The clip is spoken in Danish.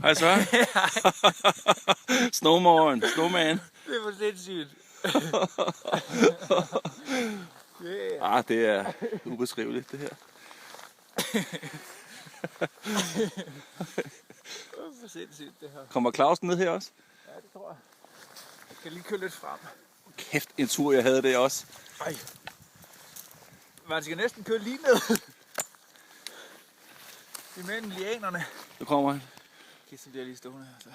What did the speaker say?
Hej så. Snowman. Det er for sindssygt. Ah, det er ubeskriveligt, det her. Det er for sindssygt, det her. Kommer Clausen ned her også? Ja, det tror jeg. Jeg skal lige køre lidt frem. Kæft, en tur jeg havde det også. Ej. Man skal næsten køre lige ned. Imellem lianerne. Så kommer han. Okay, så bliver jeg lige stående her. Så.